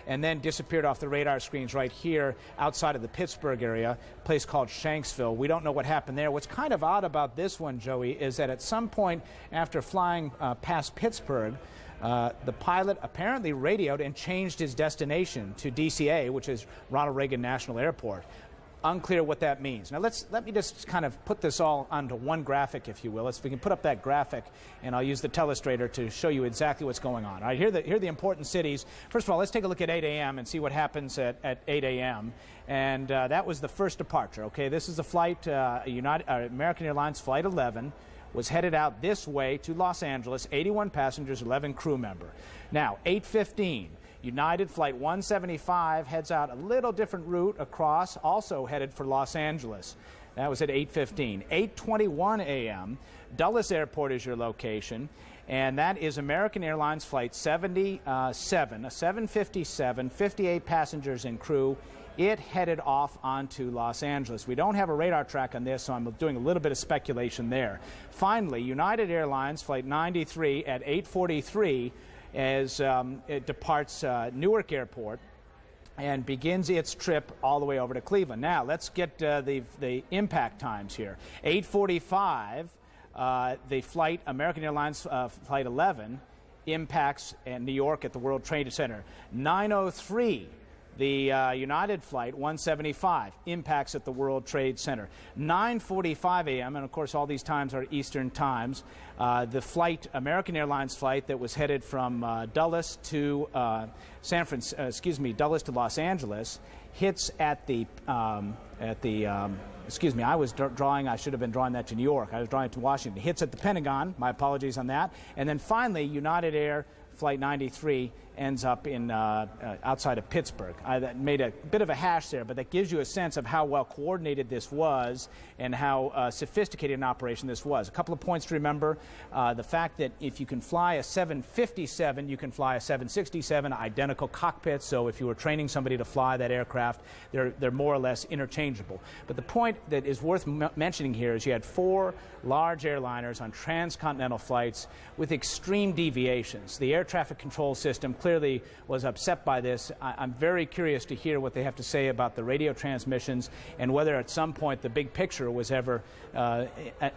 and then disappeared off the radar screens right here outside of the Pittsburgh area, a place called Shanksville. We don't know what happened there. What's kind of odd about this one, Joey, is that at some point after flying past Pittsburgh, the pilot apparently radioed and changed his destination to DCA, which is Ronald Reagan National Airport. Unclear what that means. Now let me just kind of put this all onto one graphic, if you will. If we can put up that graphic, and I'll use the telestrator to show you exactly what's going on. All right, here are the important cities. First of all, let's take a look at 8 a.m. and see what happens at 8 a.m. And that was the first departure. Okay, this is the flight, American Airlines Flight 11. Was headed out this way to Los Angeles, 81 passengers, 11 crew member. Now, 8:15. United Flight 175 heads out a little different route across, also headed for Los Angeles. That was at 8:15. 8:21 a.m., Dulles Airport is your location, and that is American Airlines Flight 77, a 757, 58 passengers and crew. It headed off onto Los Angeles. We don't have a radar track on this, so I'm doing a little bit of speculation there. Finally, United Airlines Flight 93 at 8:43 as it departs Newark Airport and begins its trip all the way over to Cleveland. Now, let's get the impact times here. 8:45, the flight, American Airlines Flight 11, impacts in New York at the World Trade Center. 9:03, the United Flight 175 impacts at the World Trade Center. 9:45 a.m., and of course all these times are Eastern times, the flight, American Airlines flight that was headed from Dulles to Dulles to Los Angeles, hits at the I should have been drawing that to New York. I was drawing it to Washington. Hits at the Pentagon. My apologies on that. And then finally, United Air Flight 93 ends up in outside of Pittsburgh. I made a bit of a hash there, but that gives you a sense of how well coordinated this was and how sophisticated an operation this was. A couple of points to remember. The fact that if you can fly a 757, you can fly a 767, identical cockpits, so if you were training somebody to fly that aircraft, they're more or less interchangeable. But the point that is worth mentioning here is you had 4 large airliners on transcontinental flights with extreme deviations. The air traffic control system clearly was upset by this. I'm very curious to hear what they have to say about the radio transmissions and whether at some point the big picture was ever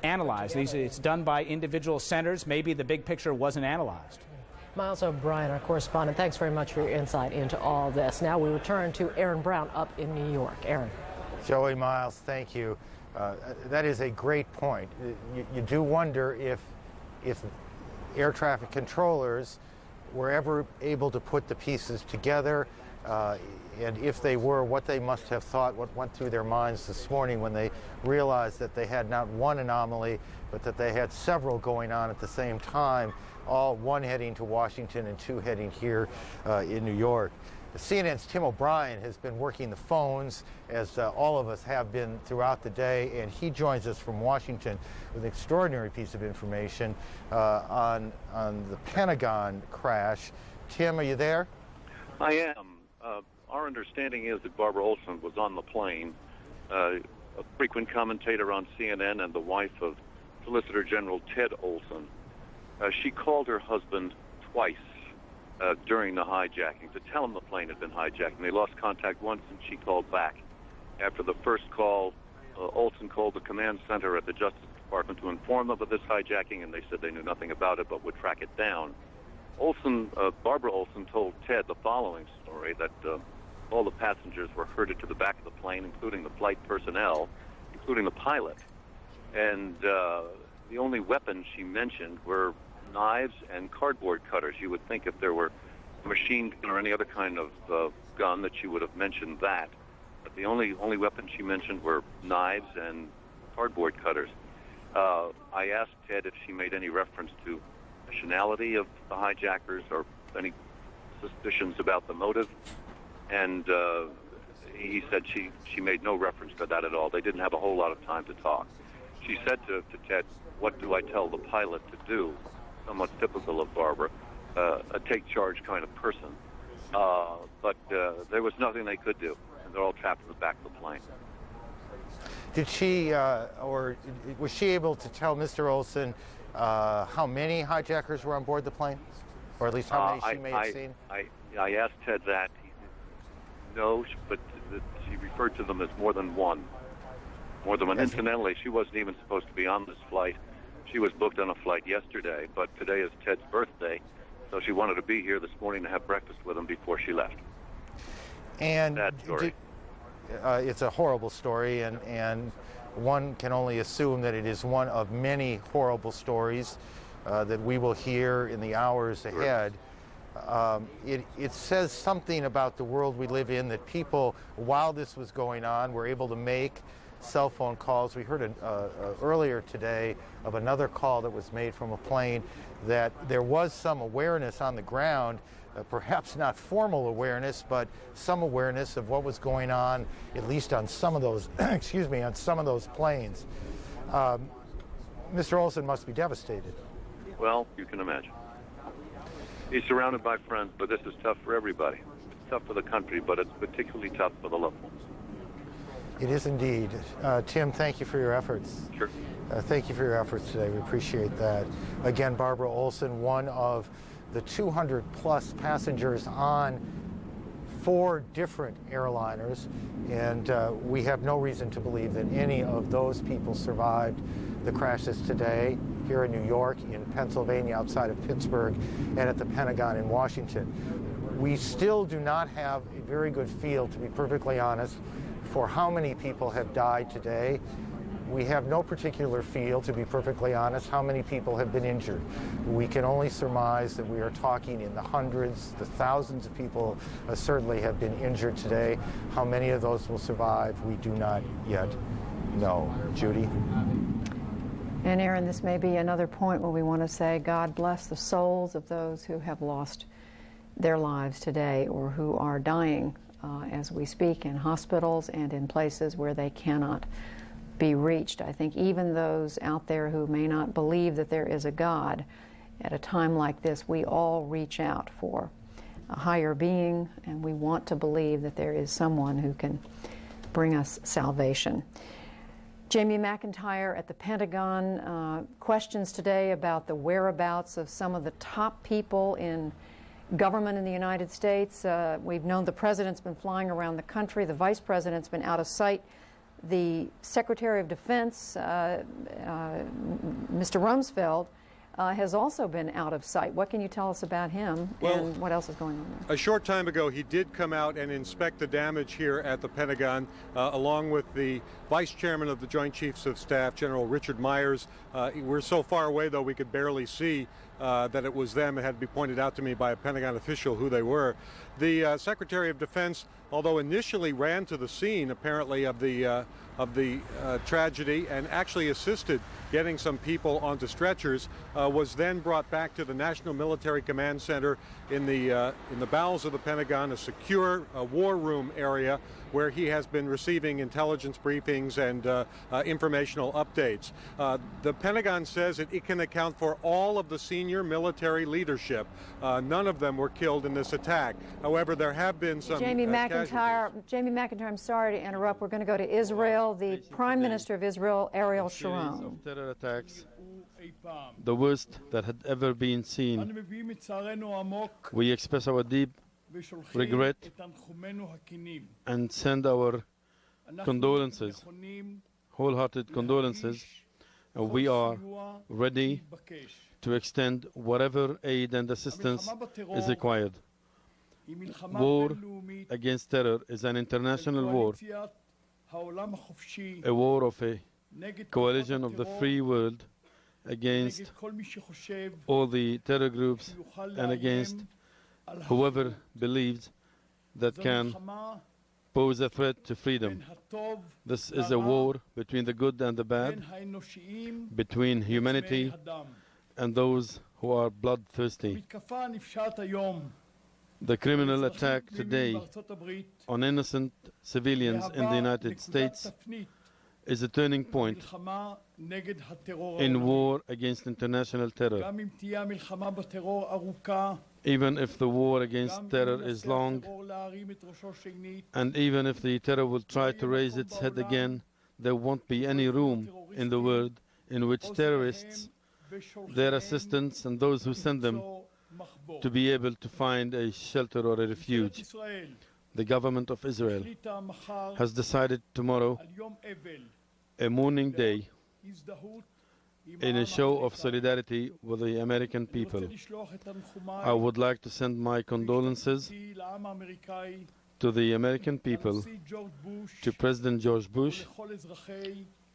analyzed. It's done by individual centers. Maybe the big picture wasn't analyzed. Miles O'Brien, our correspondent, thanks very much for your insight into all this. Now we return to Aaron Brown up in New York. Aaron. Joey, Miles, thank you. That is a great point. You do wonder if air traffic controllers were ever able to put the pieces together, and if they were, what they must have thought, what went through their minds this morning when they realized that they had not one anomaly, but that they had several going on at the same time, all one heading to Washington and 2 heading here in New York. CNN's Tim O'Brien has been working the phones, as all of us have been throughout the day, and he joins us from Washington with an extraordinary piece of information on the Pentagon crash. Tim, are you there? I am. Our understanding is that Barbara Olson was on the plane, a frequent commentator on CNN and the wife of Solicitor General Ted Olson. She called her husband twice during the hijacking to tell him the plane had been hijacked. And they lost contact once, and she called back. After the first call, Olson called the command center at the Justice Department to inform them of this hijacking, and they said they knew nothing about it but would track it down. Barbara Olson told Ted the following story, that all the passengers were herded to the back of the plane, including the flight personnel, including the pilot. And the only weapons she mentioned were knives and cardboard cutters. You would think if there were a machine gun or any other kind of gun that she would have mentioned that. But the only weapons she mentioned were knives and cardboard cutters. I asked Ted if she made any reference to nationality of the hijackers or any suspicions about the motive, and he said she made no reference to that at all. They didn't have a whole lot of time to talk. She said to Ted, "What do I tell the pilot to do?" Somewhat typical of Barbara, a take-charge kind of person. But there was nothing they could do, and they're all trapped in the back of the plane. Did she, or was she able to tell Mr. Olson how many hijackers were on board the plane? or at least how many she may have seen? I asked Ted that. He said no, but she referred to them as more than one. More than one. Incidentally, she wasn't even supposed to be on this flight. She was booked on a flight yesterday, but today is Ted's birthday, so she wanted to be here this morning to have breakfast with him before she left. And Sad story. It's a horrible story, and one can only assume that it is one of many horrible stories that we will hear in the hours ahead. It says something about the world we live in, that people, while this was going on, were able to make cell phone calls. We heard earlier today of another call that was made from a plane, that there was some awareness on the ground, perhaps not formal awareness, but some awareness of what was going on, at least on some of those, excuse me, on some of those planes. Mr. Olson must be devastated. Well, you can imagine. He's surrounded by friends, but this is tough for everybody. It's tough for the country, but it's particularly tough for the loved ones. It is indeed. Tim, thank you for your efforts. Sure. Thank you for your efforts today. We appreciate that. Again, Barbara Olson, one of the 200-plus passengers on 4 different airliners, and we have no reason to believe that any of those people survived the crashes today here in New York, in Pennsylvania, outside of Pittsburgh, and at the Pentagon in Washington. We still do not have a very good feel, to be perfectly honest, for how many people have died today. We have no particular feel, to be perfectly honest, how many people have been injured. We can only surmise that we are talking in the hundreds, the thousands of people certainly have been injured today. How many of those will survive, we do not yet know. Judy? And Aaron, this may be another point where we want to say, God bless the souls of those who have lost their lives today or who are dying as we speak in hospitals and in places where they cannot be reached. I think even those out there who may not believe that there is a God, at a time like this, we all reach out for a higher being, and we want to believe that there is someone who can bring us salvation. Jamie McIntyre at the Pentagon, questions today about the whereabouts of some of the top people in government in the United States. We've known the president's been flying around the country. The vice president's been out of sight. The Secretary of Defense, Mr. Rumsfeld, has also been out of sight. What can you tell us about him, and what else is going on there? A short time ago, he did come out and inspect the damage here at the Pentagon, along with the Vice Chairman of the Joint Chiefs of Staff, General Richard Myers. We're so far away, though, we could barely see that it was them. It had to be pointed out to me by a Pentagon official who they were. The Secretary of Defense, although initially ran to the scene, apparently, of the tragedy and actually assisted getting some people onto stretchers, was then brought back to the National Military Command Center in the bowels of the Pentagon, a secure war room area where he has been receiving intelligence briefings and informational updates. The Pentagon says that it can account for all of the senior military leadership. None of them were killed in this attack. However, there have been some Jamie McIntyre, I'm sorry to interrupt. We're going to go to Israel. The Prime Minister of Israel, Ariel Sharon. Of terror attacks, the worst that had ever been seen. We express our deep regret and send our condolences, wholehearted condolences. We are ready to extend whatever aid and assistance is required. War against terror is an international war, a war of a coalition of the free world against all the terror groups and against whoever believes that can pose a threat to freedom. This is a war between the good and the bad, between humanity and those who are bloodthirsty. The criminal attack today on innocent civilians in the United States is a turning point in war against international terror. Even if the war against terror is long, and even if the terror will try to raise its head again, there won't be any room in the world in which terrorists, their assistants, and those who send them to be able to find a shelter or a refuge. The government of Israel has decided tomorrow, a mourning day, in a show of solidarity with the American people. I would like to send my condolences to the American people, to President George Bush,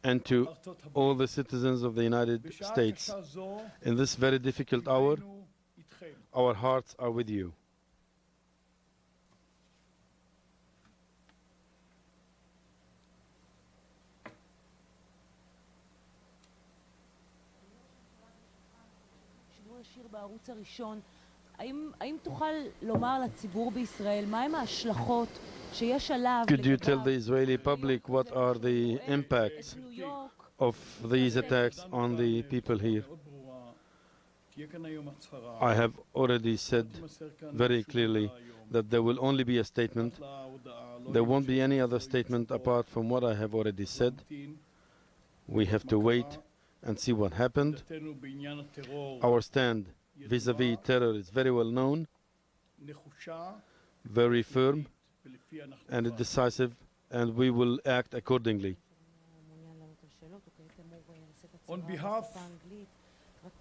and to all the citizens of the United States. In this very difficult hour, our hearts are with you. בערוץ הראשון, האם תוכל לומר לציבור בישראל מהם ההשלכות שיש עליו? Could you tell the Israeli public what are the impacts of these attacks on the people here? I have already said very clearly that there will only be a statement. There won't be any other statement apart from what I have already said. We have to wait and see what happened. Our stand vis-à-vis terror is very well known, very firm and decisive, and we will act accordingly. On behalf רק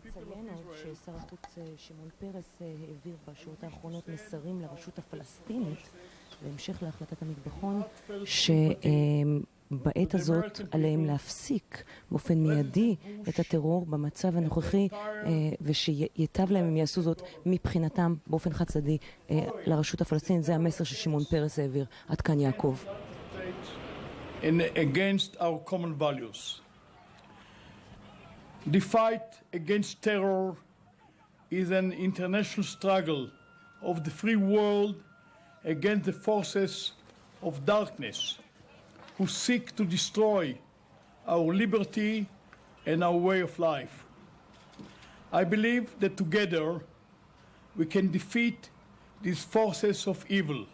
נציין עוד ששר החוץ שמעון פרס העביר בשעות האחרונות מסרים לרשות הפלסטינית בהמשך להחלטת המטבחון שבעת הזאת עליהם להפסיק באופן מיידי את הטרור במצב הנוכחי ושיטב להם אם יעשו זאת מבחינתם באופן חד צדדי לרשות הפלסטינית. זה המסר ששמעון פרס העביר. עד כאן יעקב. Against our common values. The fight against terror is an international struggle of the free world against the forces of darkness who seek to destroy our liberty and our way of life. I believe that together we can defeat these forces of evil.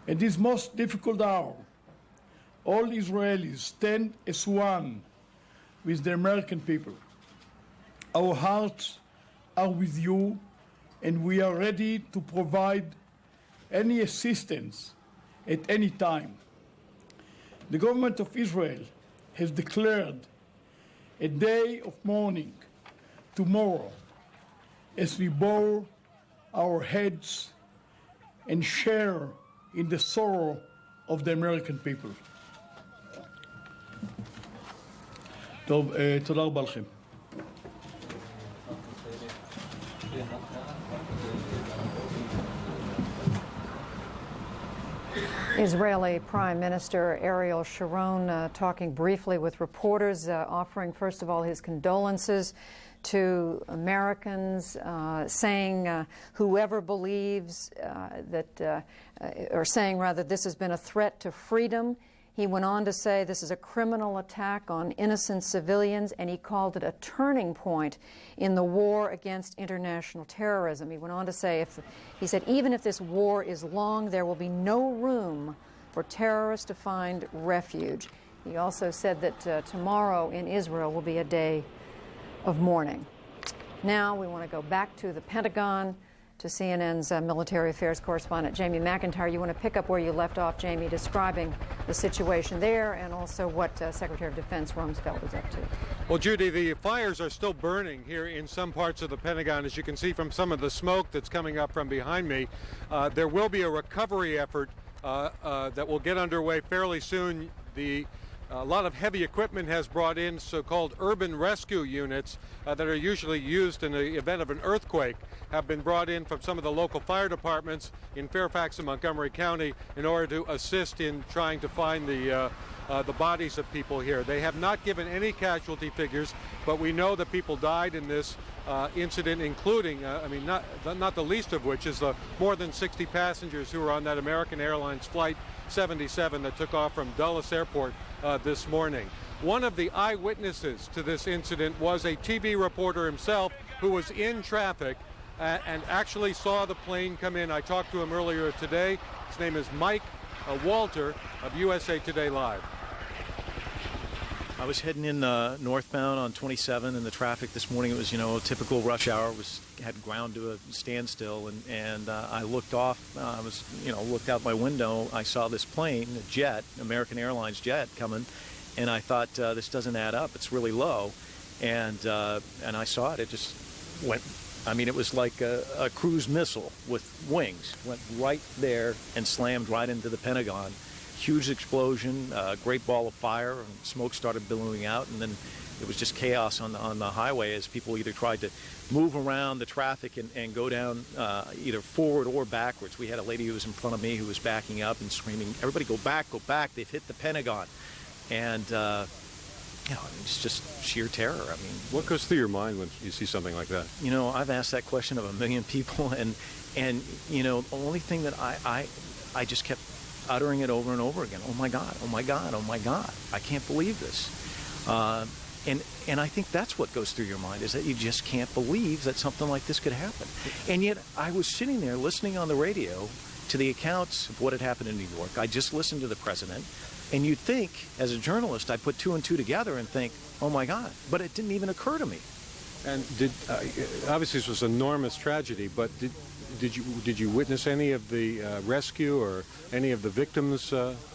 At this most difficult hour, all Israelis stand as one with the American people. Our hearts are with you, and we are ready to provide any assistance at any time. The government of Israel has declared a day of mourning tomorrow as we bow our heads and share in the sorrow of the American people. טוב, תודה רבה לכם. Israeli Prime Minister Ariel Sharon talking briefly with reporters, offering first of all his condolences to Americans, saying whoever believes or saying rather this has been a threat to freedom. He went on to say this is a criminal attack on innocent civilians, and he called it a turning point in the war against international terrorism. He went on to say, he said, even if this war is long, there will be no room for terrorists to find refuge. He also said that tomorrow in Israel will be a day of mourning. Now we want to go back to the Pentagon, to CNN's military affairs correspondent, Jamie McIntyre. You want to pick up where you left off, Jamie, describing the situation there and also what Secretary of Defense Rumsfeld is up to. Well, Judy, the fires are still burning here in some parts of the Pentagon, as you can see from some of the smoke that's coming up from behind me. There will be a recovery effort that will get underway fairly soon. A lot of heavy equipment has brought in so-called urban rescue units that are usually used in the event of an earthquake, have been brought in from some of the local fire departments in Fairfax and Montgomery County in order to assist in trying to find the bodies of people here. They have not given any casualty figures, but we know that people died in this incident, including, not the least of which is the more than 60 passengers who were on that American Airlines Flight 77 that took off from Dulles Airport this morning. One of the eyewitnesses to this incident was a TV reporter himself who was in traffic and actually saw the plane come in. I talked to him earlier today. His name is Mike Walter of USA Today Live. I was heading in northbound on 27, and the traffic this morning, it was, a typical rush hour, had ground to a standstill, and I looked off, looked out my window, I saw this plane, a jet, American Airlines jet coming, and I thought, this doesn't add up, it's really low, and I saw it, it just went, it was like a cruise missile with wings, went right there and slammed right into the Pentagon. Huge explosion, great ball of fire, and smoke started billowing out, and then it was just chaos on the highway as people either tried to move around the traffic and go down either forward or backwards. We had a lady who was in front of me who was backing up and screaming, "Everybody go back, they've hit the Pentagon." And, it's just sheer terror. What goes through your mind when you see something like that? I've asked that question of a million people, and the only thing that I just kept uttering it over and over again. Oh my God, oh my God, oh my God. I can't believe this. And I think that's what goes through your mind, is that you just can't believe that something like this could happen. And yet I was sitting there listening on the radio to the accounts of what had happened in New York. I just listened to the president. And you'd think, as a journalist, I'd put two and two together and think, oh my God. But it didn't even occur to me. And obviously this was an enormous tragedy, but did you witness any of the rescue or any of the victims?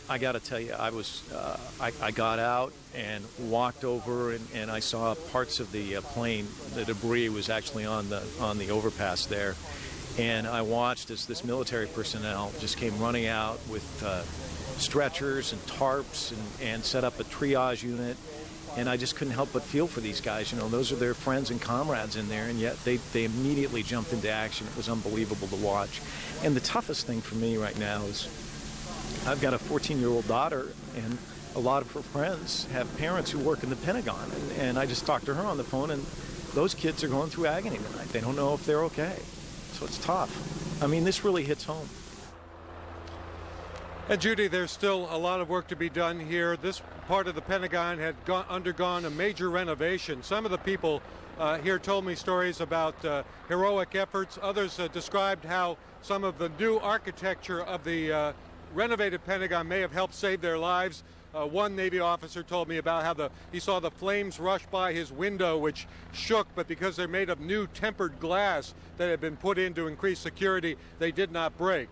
I got to tell you, I got out and walked over, and I saw parts of the plane. The debris was actually on the overpass there, and I watched as this military personnel just came running out with stretchers and tarps and set up a triage unit. And I just couldn't help but feel for these guys. Those are their friends and comrades in there, and yet they immediately jumped into action. It was unbelievable to watch. And the toughest thing for me right now is I've got a 14-year-old daughter, and a lot of her friends have parents who work in the Pentagon. And I just talked to her on the phone, and those kids are going through agony tonight. They don't know if they're okay. So it's tough. This really hits home. And Judy, there's still a lot of work to be done here. This part of the Pentagon had undergone a major renovation. Some of the people here told me stories about heroic efforts. Others described how some of the new architecture of the renovated Pentagon may have helped save their lives. One Navy officer told me about how he saw the flames rush by his window, which shook, but because they're made of new tempered glass that had been put in to increase security, they did not break.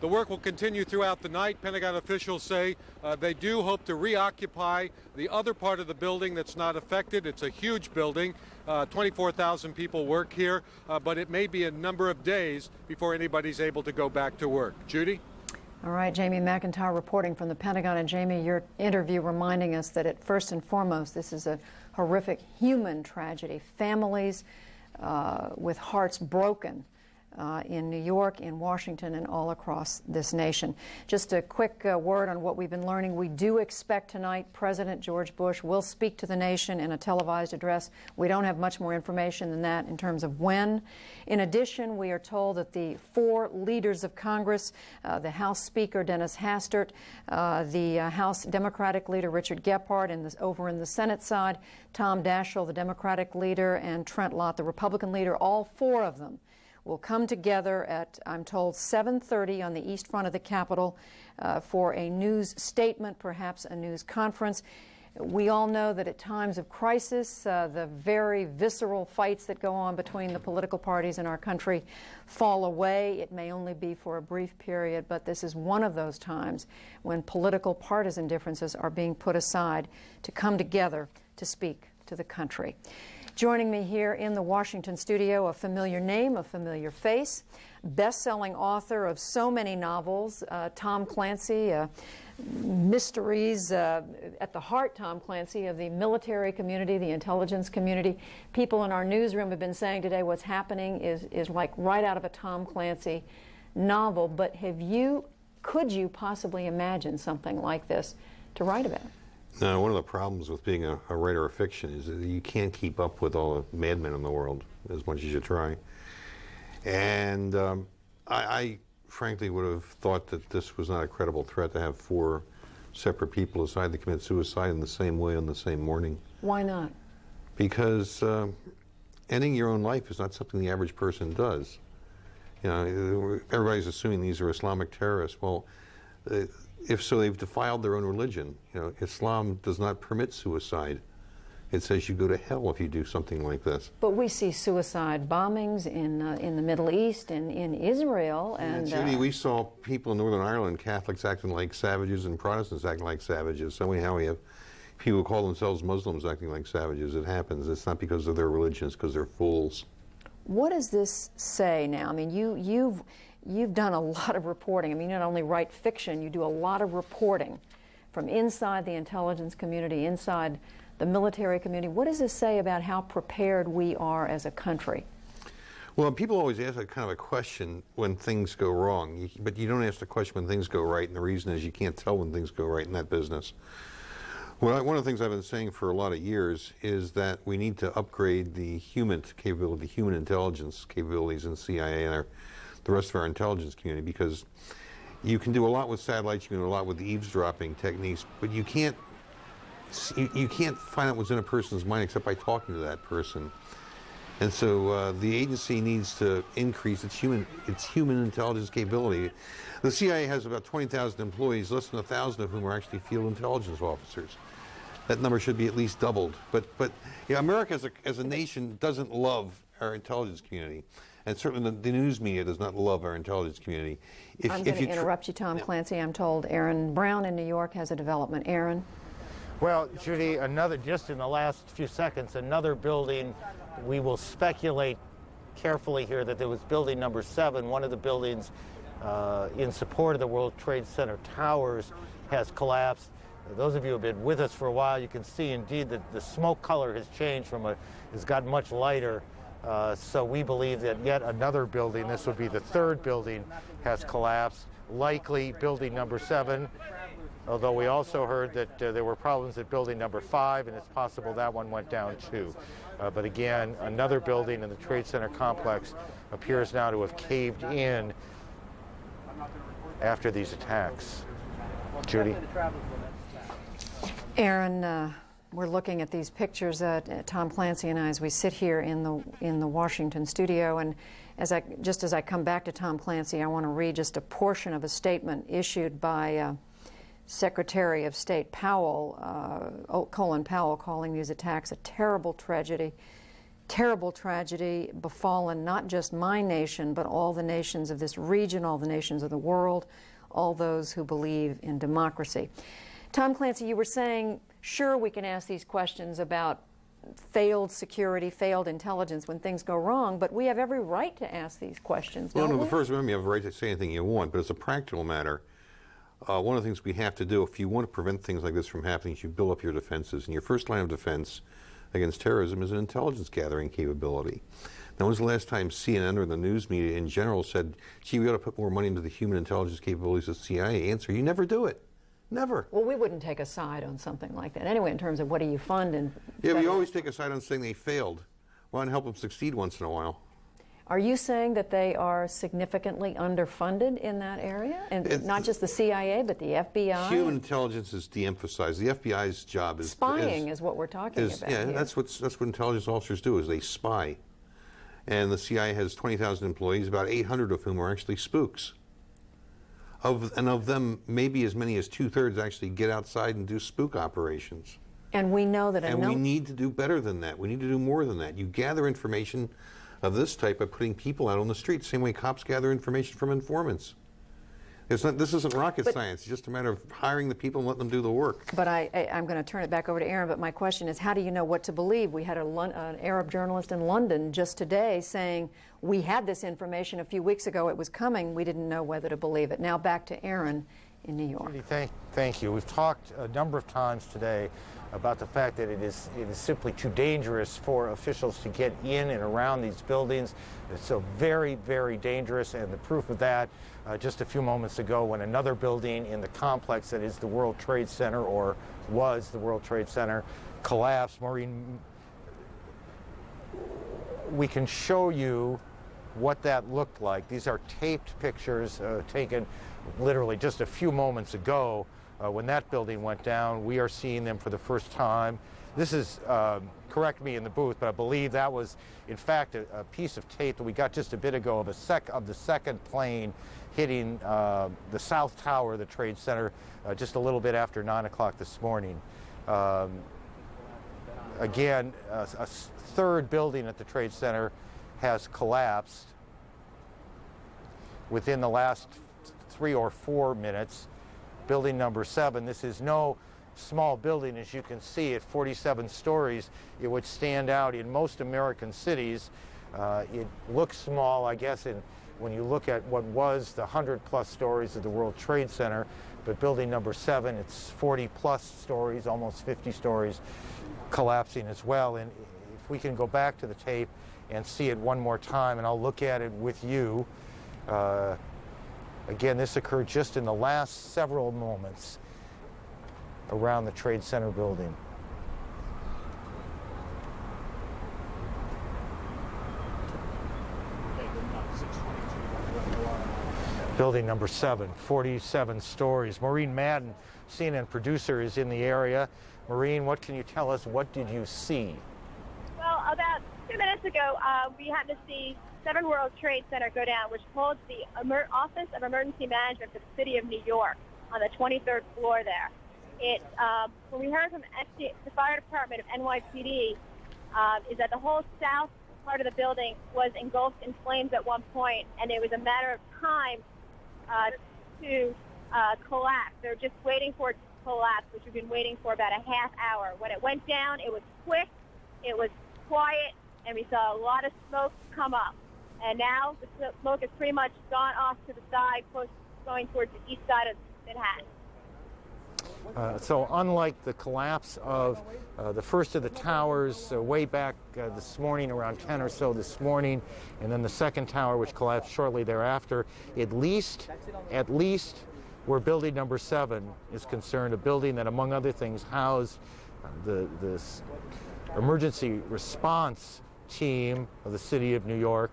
The work will continue throughout the night. Pentagon officials say they do hope to reoccupy the other part of the building that's not affected. It's a huge building. 24,000 people work here, but it may be a number of days before anybody's able to go back to work. Judy? All right, Jamie McIntyre reporting from the Pentagon. And Jamie, your interview reminding us that first and foremost, this is a horrific human tragedy. Families with hearts broken in New York, in Washington, and all across this nation. Just a quick word on what we've been learning. We do expect tonight President George Bush will speak to the nation in a televised address. We don't have much more information than that in terms of when. In addition, we are told that the 4 leaders of Congress, the House Speaker Dennis Hastert, the House Democratic leader Richard Gephardt, and over in the Senate side, Tom Daschle, the Democratic leader, and Trent Lott, the Republican leader, all 4 of them will come together at, I'm told, 7:30 on the east front of the Capitol for a news statement, perhaps a news conference. We all know that at times of crisis, the very visceral fights that go on between the political parties in our country fall away. It may only be for a brief period, but this is one of those times when political partisan differences are being put aside to come together to speak to the country. Joining me here in the Washington studio, a familiar name, a familiar face, best-selling author of so many novels, Tom Clancy, mysteries at the heart, Tom Clancy, of the military community, the intelligence community. People in our newsroom have been saying today what's happening is like right out of a Tom Clancy novel. But could you possibly imagine something like this to write about? No, one of the problems with being a writer of fiction is that you can't keep up with all the madmen in the world as much as you try. And I frankly would have thought that this was not a credible threat to have 4 separate people decide to commit suicide in the same way on the same morning. Why not? Because ending your own life is not something the average person does. Everybody's assuming these are Islamic terrorists. Well, if so, they've defiled their own religion. You know, Islam does not permit suicide. It says you go to hell if you do something like this. But we see suicide bombings in the Middle East and in Israel. And Judy, we saw people in Northern Ireland, Catholics acting like savages and Protestants acting like savages. So anyhow, we have people who call themselves Muslims acting like savages. It happens. It's not because of their religion. It's because they're fools. What does this say now? I mean, you've done a lot of reporting. I mean, you not only write fiction, you do a lot of reporting from inside the intelligence community, inside the military community. What does this say about how prepared we are as a country? Well, people always ask that kind of a question when things go wrong, but you don't ask the question when things go right, and the reason is you can't tell when things go right in that business. Well, one of the things I've been saying for a lot of years is that we need to upgrade the human capability, human intelligence capabilities in CIA and the rest of our intelligence community, because you can do a lot with satellites, you can do a lot with eavesdropping techniques, but you can't find out what's in a person's mind except by talking to that person. And so the agency needs to increase its human intelligence capability. The CIA has about 20,000 employees, less than 1,000 of whom are actually field intelligence officers. That number should be at least doubled. But you know, America as a nation doesn't love our intelligence community. And certainly the news media does not love our intelligence community. I'm going to interrupt you, Tom Clancy. I'm told Aaron Brown in New York has a development. Aaron? Well, Judy, just in the last few seconds, another building, we will speculate carefully here that there was building number 7, one of the buildings in support of the World Trade Center towers has collapsed. Those of you who have been with us for a while, you can see indeed that the smoke color has changed has gotten much lighter. So we believe that yet another building, this would be the 3rd building, has collapsed, likely building number 7. Although we also heard that there were problems at building number 5, and it's possible that one went down too. But again, another building in the Trade Center complex appears now to have caved in after these attacks. Judy? Aaron, we're looking at these pictures, Tom Clancy and I, as we sit here in the Washington studio. And just as I come back to Tom Clancy, I want to read just a portion of a statement issued by Secretary of State Powell, Colin Powell, calling these attacks a terrible tragedy befallen not just my nation, but all the nations of this region, all the nations of the world, all those who believe in democracy. Tom Clancy, you were saying, sure, we can ask these questions about failed security, failed intelligence when things go wrong, but we have every right to ask these questions, don't we? Well, no, first, remember, you have a right to say anything you want, but as a practical matter, one of the things we have to do, if you want to prevent things like this from happening, is you build up your defenses. And your first line of defense against terrorism is an intelligence gathering capability. Now, when was the last time CNN or the news media in general said, gee, we ought to put more money into the human intelligence capabilities of the CIA? Answer, you never do it. Never. Well, we wouldn't take a side on something like that anyway, in terms of what do you fund and... Yeah, but you always take a side on saying they failed. Why not help them succeed once in a while? Are you saying that they are significantly underfunded in that area? And not just the CIA, but the FBI? Human intelligence is de-emphasized. The FBI's job is... Spying is what we're talking about Yeah, here. that's what intelligence officers do, is they spy. And the CIA has 20,000 employees, about 800 of whom are actually spooks. And of them, maybe as many as 2/3 actually get outside and do spook operations. And we know that... And we need to do better than that. We need to do more than that. You gather information of this type by putting people out on the street, same way cops gather information from informants. This isn't rocket science. It's just a matter of hiring the people and letting them do the work. But I'm going to turn it back over to Aaron, but my question is, how do you know what to believe? We had an Arab journalist in London just today saying, we had this information a few weeks ago, it was coming, we didn't know whether to believe it. Now back to Aaron in New York. Thank you. We've talked a number of times today about the fact that it is simply too dangerous for officials to get in and around these buildings. It's so very, very dangerous, and the proof of that, just a few moments ago when another building in the complex that is the World Trade Center, or was the World Trade Center, collapsed. Maureen, we can show you what that looked like. These are taped pictures taken literally just a few moments ago when that building went down. We are seeing them for the first time. this is, correct me in the booth, but I believe that was, in fact, a piece of tape that we got just a bit ago of the second plane hitting the South Tower of the Trade Center just a little bit after 9 o'clock this morning. Again, a third building at the Trade Center has collapsed within the last 3 or 4 minutes. Building number 7, this is no small building, as you can see, at 47 stories. It would stand out in most American cities. It looks small, I guess, when you look at what was the 100+ stories of the World Trade Center, but building number 7, it's 40+ stories, almost 50 stories, collapsing as well. And if we can go back to the tape and see it one more time, and I'll look at it with you. Again, this occurred just in the last several moments around the Trade Center building. Building number 7, 47 stories. Maureen Madden, CNN producer, is in the area. Maureen, what can you tell us? What did you see? Well, about 2 minutes ago, we happened to see 7 World Trade Center go down, which holds the Office of Emergency Management for the City of New York on the 23rd floor there. When we heard from the fire department of NYPD, is that the whole south part of the building was engulfed in flames at one point, and it was a matter of time to collapse. They're just waiting for it to collapse, which we've been waiting for about a half hour. When it went down, it was quick, it was quiet, and we saw a lot of smoke come up. And now the smoke has pretty much gone off to the side, going towards the east side of Manhattan. So unlike the collapse of the first of the towers way back this morning, around 10 or so this morning, and then the second tower, which collapsed shortly thereafter, at least where building number 7 is concerned, a building that, among other things, housed the emergency response team of the City of New York,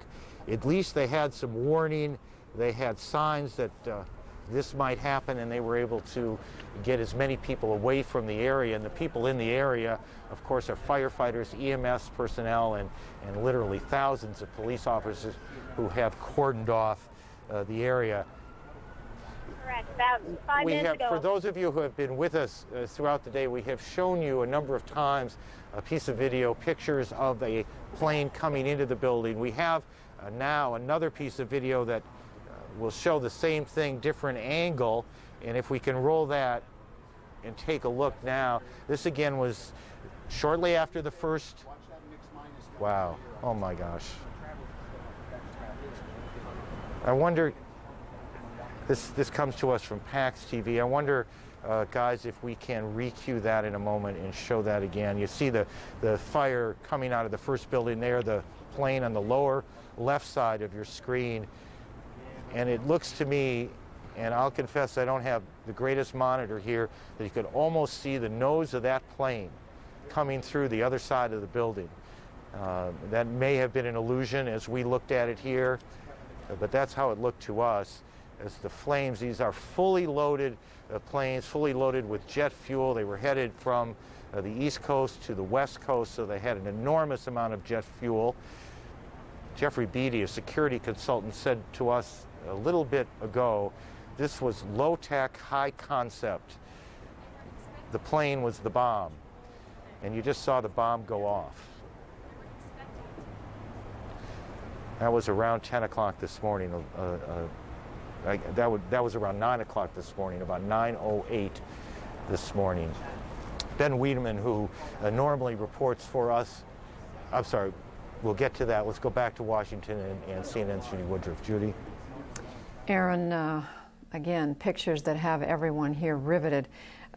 at least they had some warning. They had signs that this might happen, and they were able to get as many people away from the area. And the people in the area, of course, are firefighters, EMS personnel, and literally thousands of police officers who have cordoned off the area. Correct. About 5 minutes ago. For those of you who have been with us throughout the day, we have shown you a number of times a piece of video, pictures of a plane coming into the building. We have now another piece of video that will show the same thing, different angle, and if we can roll that and take a look now. This again was shortly after the first. Wow, oh my gosh. I wonder, this comes to us from PAX TV. I wonder, guys, if we can re-cue that in a moment and show that again. You see the fire coming out of the first building there, the plane on the lower left side of your screen. And it looks to me, and I'll confess I don't have the greatest monitor here, that you could almost see the nose of that plane coming through the other side of the building. That may have been an illusion as we looked at it here, but that's how it looked to us. As the flames, these are fully loaded planes, fully loaded with jet fuel. They were headed from the East Coast to the West Coast, so they had an enormous amount of jet fuel. Jeffrey Beatty, a security consultant, said to us a little bit ago, this was low-tech, high-concept. The plane was the bomb, and you just saw the bomb go off. That was around 10 o'clock this morning. That was around 9 o'clock this morning, about 9:08 this morning. Ben Wedeman, who normally reports for us, I'm sorry, we'll get to that. Let's go back to Washington and CNN's Judy Woodruff. Judy? Aaron, again, pictures that have everyone here riveted.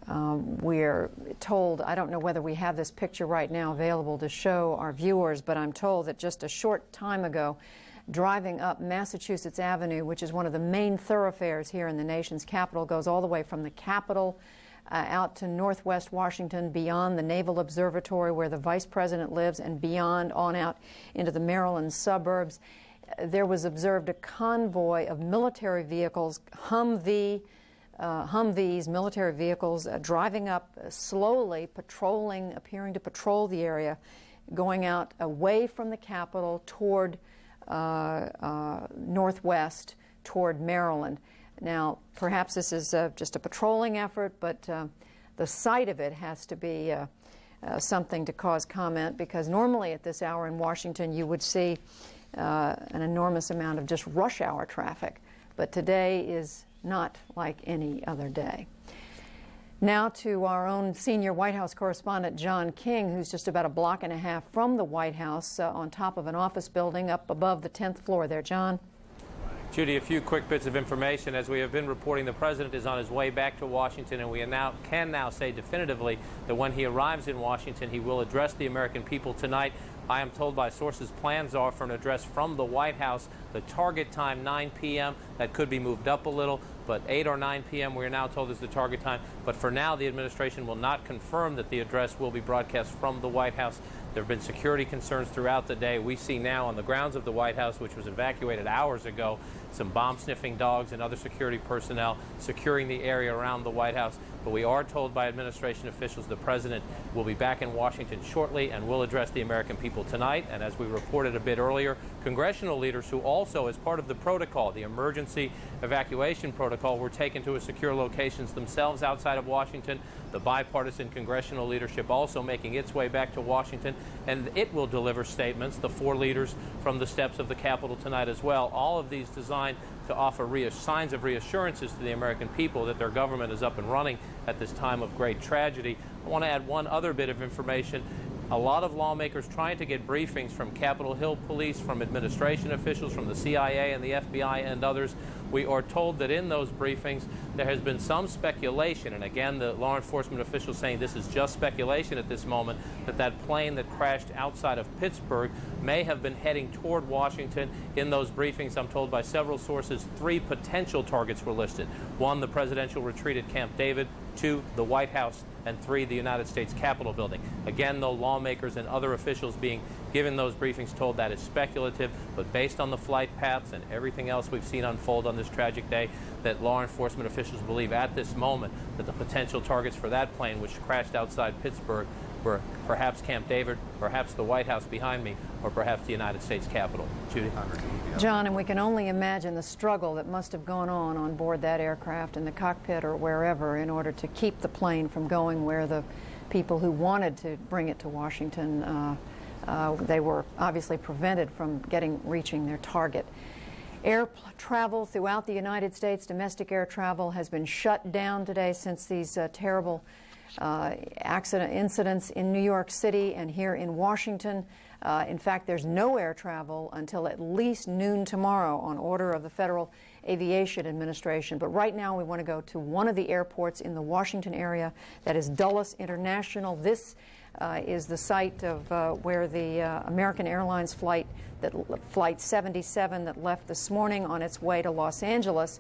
We're told, I don't know whether we have this picture right now available to show our viewers, but I'm told that just a short time ago, driving up Massachusetts Avenue, which is one of the main thoroughfares here in the nation's capital, goes all the way from the Capitol out to Northwest Washington, beyond the Naval Observatory where the Vice President lives, and beyond on out into the Maryland suburbs. There was observed a convoy of military vehicles, Humvee, Humvees, military vehicles, driving up slowly, patrolling, appearing to patrol the area, going out away from the Capitol toward northwest, toward Maryland. Now, perhaps this is just a patrolling effort, but the sight of it has to be something to cause comment, because normally at this hour in Washington you would see an enormous amount of just rush hour traffic, but today is not like any other day. Now to our own senior White House correspondent John King, who's just about a block and a half from the White House on top of an office building up above the 10th floor there. John? Judy, a few quick bits of information. As we have been reporting, the president is on his way back to Washington, and we can now say definitively that when he arrives in Washington, he will address the American people tonight. I am told by sources plans are for an address from the White House. The target time, 9 p.m. That could be moved up a little, but 8 or 9 p.m. we are now told is the target time. But for now, the administration will not confirm that the address will be broadcast from the White House. There have been security concerns throughout the day. We see now on the grounds of the White House, which was evacuated hours ago, some bomb-sniffing dogs and other security personnel securing the area around the White House. But we are told by administration officials the president will be back in Washington shortly and will address the American people tonight. And as we reported a bit earlier, congressional leaders who also, as part of the protocol, the emergency evacuation protocol, were taken to secure locations themselves outside of Washington. The bipartisan congressional leadership also making its way back to Washington, and it will deliver statements, the 4 leaders from the steps of the Capitol tonight as well. All of these designed to offer signs of reassurances to the American people that their government is up and running at this time of great tragedy. I want to add one other bit of information. A lot of lawmakers trying to get briefings from Capitol Hill police, from administration officials, from the CIA and the FBI and others. We are told that in those briefings there has been some speculation, and again the law enforcement officials saying this is just speculation at this moment, that plane that crashed outside of Pittsburgh may have been heading toward Washington. In those briefings, I'm told by several sources, 3 potential targets were listed. 1, the presidential retreat at Camp David. 2, the White House. And 3, the United States Capitol building. Again, though, lawmakers and other officials being given those briefings told that is speculative, but based on the flight paths and everything else we've seen unfold on this tragic day, that law enforcement officials believe at this moment that the potential targets for that plane, which crashed outside Pittsburgh, were perhaps Camp David, perhaps the White House behind me, or perhaps the United States Capitol. Judy? John, and we can only imagine the struggle that must have gone on board that aircraft in the cockpit or wherever in order to keep the plane from going where the people who wanted to bring it to Washington, they were obviously prevented from reaching their target. Air travel throughout the United States, domestic air travel, has been shut down today since these terrible accident incidents in New York City and here in Washington. In fact, there's no air travel until at least noon tomorrow on order of the Federal Aviation Administration. But right now we want to go to one of the airports in the Washington area, that is Dulles International. This is the site of where the American Airlines Flight 77 that left this morning on its way to Los Angeles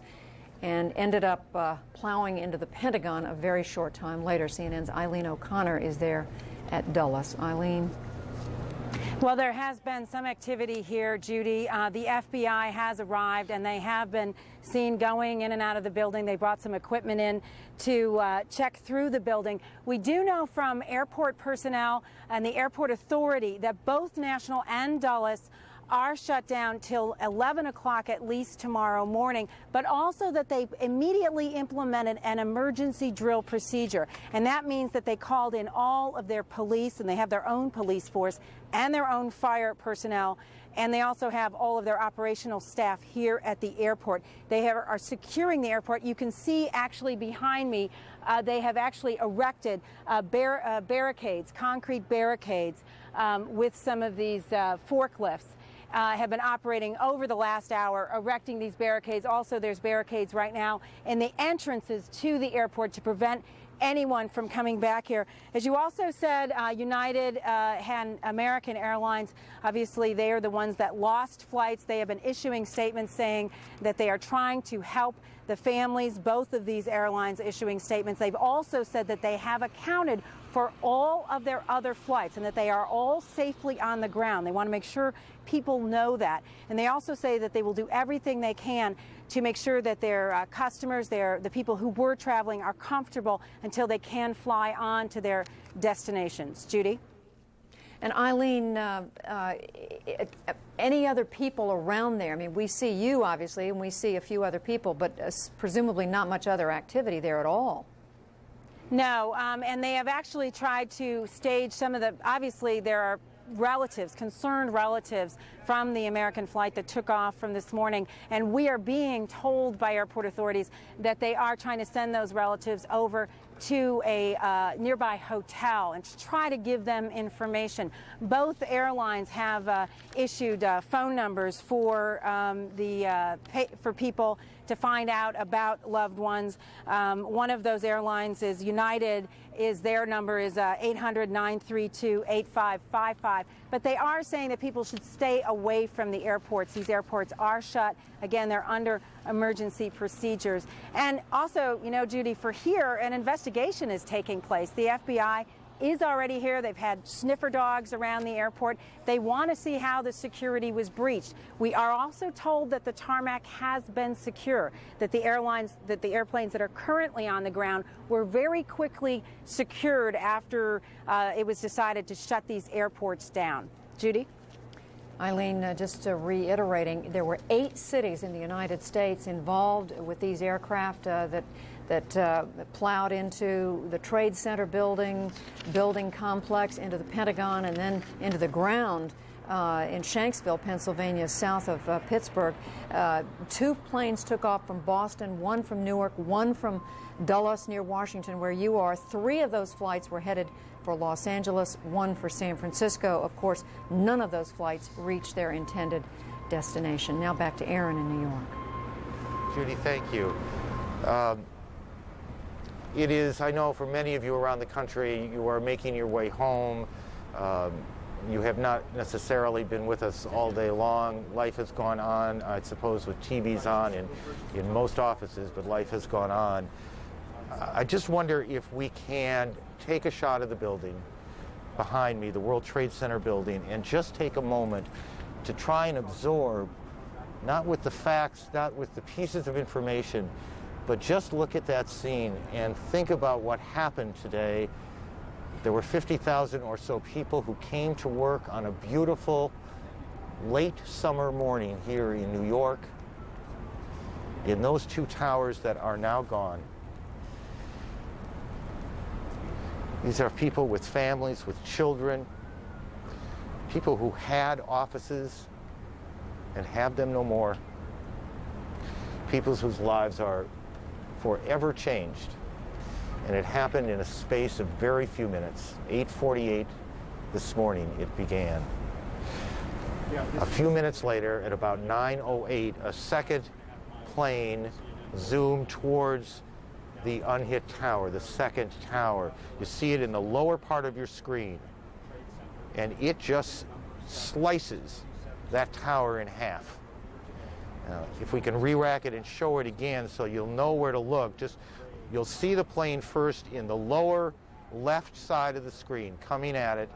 and ended up plowing into the Pentagon a very short time later. CNN's Eileen O'Connor is there at Dulles. Eileen? Well, there has been some activity here, Judy. The FBI has arrived, and they have been seen going in and out of the building. They brought some equipment in to check through the building. We do know from airport personnel and the airport authority that both National and Dulles are shut down till 11 o'clock at least tomorrow morning, but also that they immediately implemented an emergency drill procedure. And that means that they called in all of their police, and they have their own police force and their own fire personnel, and they also have all of their operational staff here at the airport. They are securing the airport. You can see actually behind me, they have actually erected barricades, concrete barricades, with some of these forklifts. Have been operating over the last hour, erecting these barricades. Also, there's barricades right now in the entrances to the airport to prevent anyone from coming back here. As you also said, United and American Airlines, obviously they are the ones that lost flights. They have been issuing statements saying that they are trying to help the families, both of these airlines issuing statements. They've also said that they have accounted for all of their other flights and that they are all safely on the ground. They want to make sure people know that. And they also say that they will do everything they can to make sure that their customers, the people who were traveling, are comfortable until they can fly on to their destinations. Judy? And Eileen, any other people around there? I mean, we see you, obviously, and we see a few other people, but presumably not much other activity there at all. No, and they have actually tried to stage some of the, obviously there are relatives, concerned relatives from the American flight that took off from this morning, and we are being told by airport authorities that they are trying to send those relatives over to a nearby hotel and to try to give them information. Both airlines have issued phone numbers for for people to find out about loved ones. One of those airlines is United. Their number is 800-932-8555. But they are saying that people should stay away from the airports. These airports are shut. Again, they're under emergency procedures. And also, you know, Judy, for here, an investigation is taking place. The FBI is already here. They've had sniffer dogs around the airport. They want to see how the security was breached. We are also told that the tarmac has been secure, that the airplanes that are currently on the ground were very quickly secured after it was decided to shut these airports down. Judy? Eileen, just reiterating, there were 8 cities in the United States involved with these aircraft that plowed into the Trade Center building complex, into the Pentagon, and then into the ground in Shanksville, Pennsylvania, south of Pittsburgh. 2 planes took off from Boston, 1 from Newark, 1 from Dulles near Washington, where you are. 3 of those flights were headed for Los Angeles, 1 for San Francisco. Of course, none of those flights reached their intended destination. Now back to Aaron in New York. Judy, thank you. It is, I know for many of you around the country, you are making your way home. You have not necessarily been with us all day long. Life has gone on, I suppose, with TVs on in most offices, but life has gone on. I just wonder if we can take a shot of the building behind me, the World Trade Center building, and just take a moment to try and absorb, not with the facts, not with the pieces of information, but just look at that scene and think about what happened today. There were 50,000 or so people who came to work on a beautiful late summer morning here in New York, in those 2 towers that are now gone. These are people with families, with children, people who had offices and have them no more, people whose lives are forever changed. And it happened in a space of very few minutes. 8:48 this morning it began. A few minutes later, at about 9:08, a second plane zoomed towards the unhit tower, the second tower. You see it in the lower part of your screen. And it just slices that tower in half. If we can re-rack it and show it again so you'll know where to look, you'll see the plane first in the lower left side of the screen coming at it,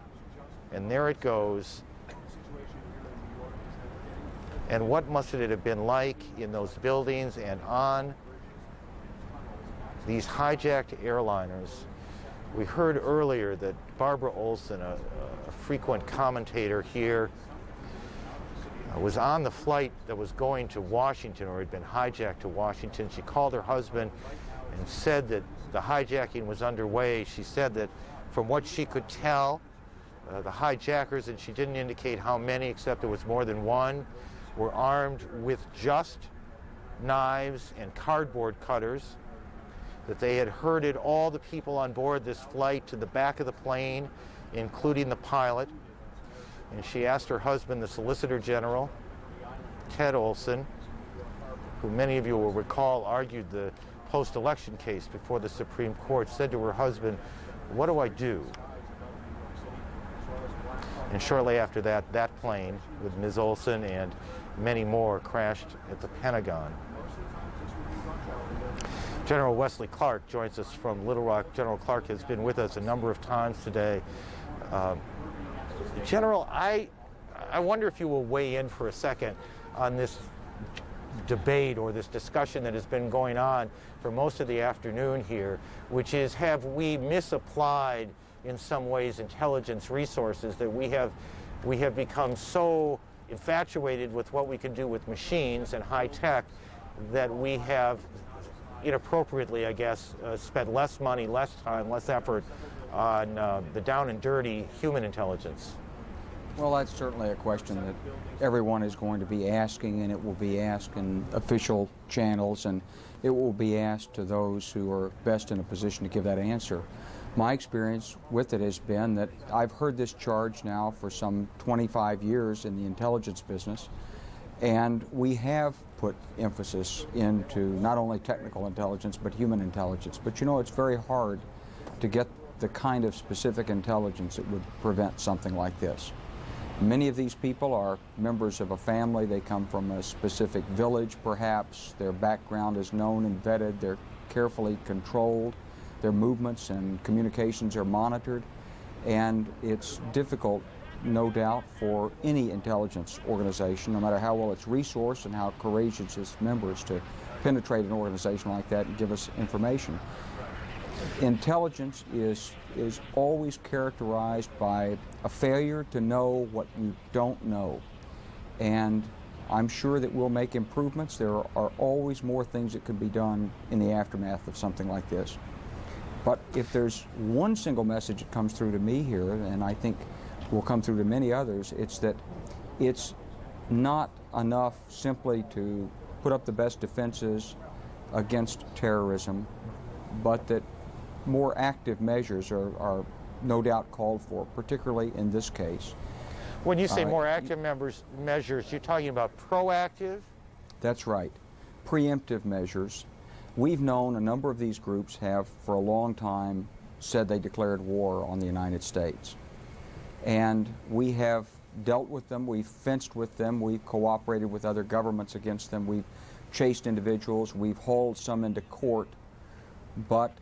and there it goes. And what must it have been like in those buildings and on these hijacked airliners? We heard earlier that Barbara Olson, a frequent commentator here, was on the flight that was going to Washington, or had been hijacked to Washington. She called her husband and said that the hijacking was underway. She said that from what she could tell, the hijackers, and she didn't indicate how many, except there was more than one, were armed with just knives and cardboard cutters, that they had herded all the people on board this flight to the back of the plane, including the pilot. And she asked her husband, the Solicitor General, Ted Olson, who many of you will recall argued the post-election case before the Supreme Court, said to her husband, "What do I do?" And shortly after that, that plane with Ms. Olson and many more crashed at the Pentagon. General Wesley Clark joins us from Little Rock. General Clark has been with us a number of times today. General, I wonder if you will weigh in for a second on this debate or this discussion that has been going on for most of the afternoon here, which is, have we misapplied in some ways intelligence resources, that we have become so infatuated with what we can do with machines and high tech that we have inappropriately, I guess, spent less money, less time, less effort on the down and dirty human intelligence? Well, that's certainly a question that everyone is going to be asking, and it will be asked in official channels, and it will be asked to those who are best in a position to give that answer. My experience with it has been that I've heard this charge now for some 25 years in the intelligence business, and we have put emphasis into not only technical intelligence but human intelligence. But you know, it's very hard to get the kind of specific intelligence that would prevent something like this. Many of these people are members of a family. They come from a specific village, perhaps. Their background is known and vetted. They're carefully controlled. Their movements and communications are monitored. And it's difficult, no doubt, for any intelligence organization, no matter how well it's resourced and how courageous its members, to penetrate an organization like that and give us information. Intelligence is always characterized by a failure to know what you don't know. And I'm sure that we'll make improvements. There are always more things that could be done in the aftermath of something like this. But if there's one single message that comes through to me here, and I think will come through to many others, it's that it's not enough simply to put up the best defenses against terrorism, but that more active measures are no doubt called for, particularly in this case. When you say more active measures, you're talking about proactive? That's right. Preemptive measures. We've known a number of these groups have for a long time said they declared war on the United States. And we have dealt with them, we've fenced with them, we've cooperated with other governments against them, we've chased individuals, we've hauled some into court. But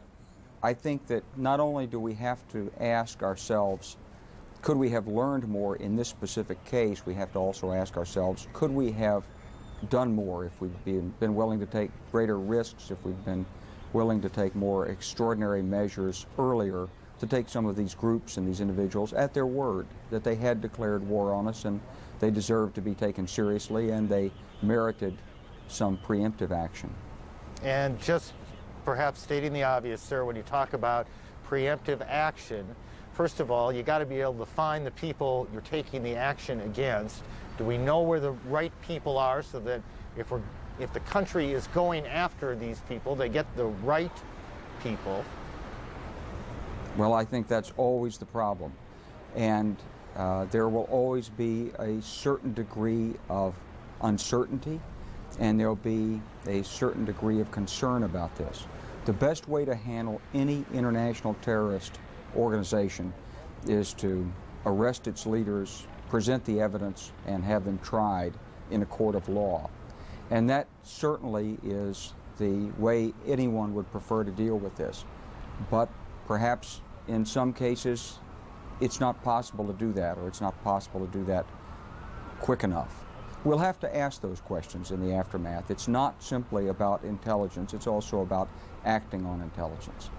I think that not only do we have to ask ourselves, could we have learned more in this specific case, we have to also ask ourselves, could we have done more if we've been willing to take greater risks, if we've been willing to take more extraordinary measures earlier, to take some of these groups and these individuals at their word that they had declared war on us and they deserved to be taken seriously and they merited some preemptive action. And just perhaps stating the obvious, sir, when you talk about preemptive action, first of all, you got to be able to find the people you're taking the action against. Do we know where the right people are, so that if the country is going after these people, they get the right people? Well, I think that's always the problem. And there will always be a certain degree of uncertainty, and there'll be a certain degree of concern about this. The best way to handle any international terrorist organization is to arrest its leaders, present the evidence, and have them tried in a court of law. And that certainly is the way anyone would prefer to deal with this. But perhaps in some cases it's not possible to do that, or it's not possible to do that quick enough. We'll have to ask those questions in the aftermath. It's not simply about intelligence, it's also about acting on intelligence.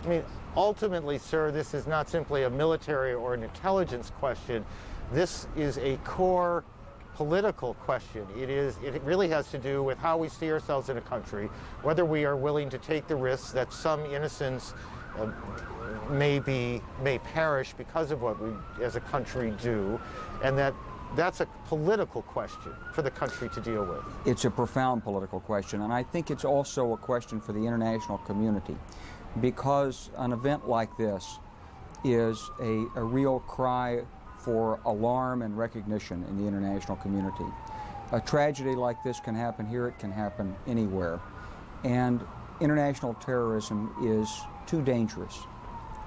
I mean, ultimately, sir, this is not simply a military or an intelligence question. This is a core political question. It really has to do with how we see ourselves in a country, whether we are willing to take the risks that some innocents may perish because of what we as a country do, and that's a political question for the country to deal with. It's a profound political question, and I think it's also a question for the international community, because an event like this is a real cry for alarm and recognition in the international community. A tragedy like this can happen here, it can happen anywhere. And international terrorism is too dangerous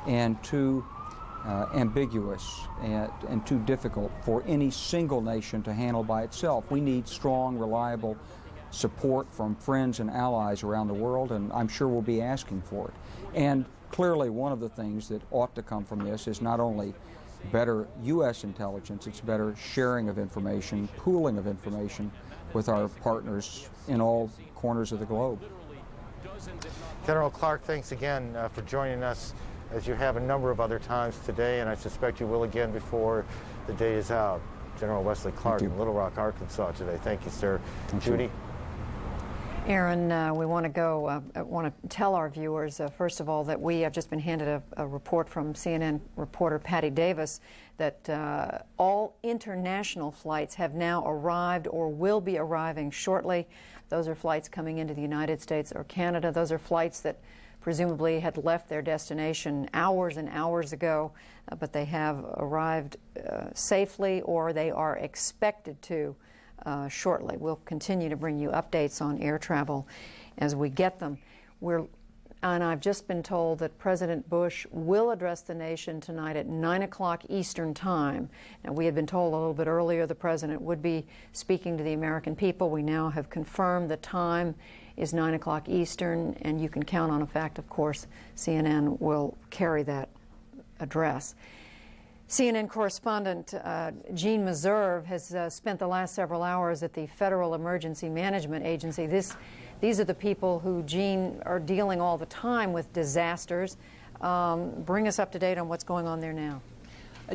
and too ambiguous and too difficult for any single nation to handle by itself. We need strong, reliable support from friends and allies around the world, and I'm sure we'll be asking for it. And clearly one of the things that ought to come from this is not only better U.S. intelligence, it's better sharing of information, pooling of information with our partners in all corners of the globe. General Clark, thanks again for joining us, as you have a number of other times today, and I suspect you will again before the day is out. General Wesley Clark in Little Rock, Arkansas today. Thank you, sir. Judy? Aaron, we want to tell our viewers, first of all, that we have just been handed a report from CNN reporter Patty Davis that all international flights have now arrived or will be arriving shortly. Those are flights coming into the United States or Canada. Those are flights that presumably had left their destination hours and hours ago, but they have arrived safely, or they are expected to shortly. We'll continue to bring you updates on air travel as we get them. And I've just been told that President Bush will address the nation tonight at 9 o'clock Eastern Time. Now, we had been told a little bit earlier the President would be speaking to the American people. We now have confirmed the time is 9 o'clock Eastern, and you can count on the fact, of course, CNN will carry that address. CNN correspondent Jeanne Meserve has spent the last several hours at the Federal Emergency Management Agency. These are the people who, Jeanne, are dealing all the time with disasters. Bring us up to date on what's going on there now.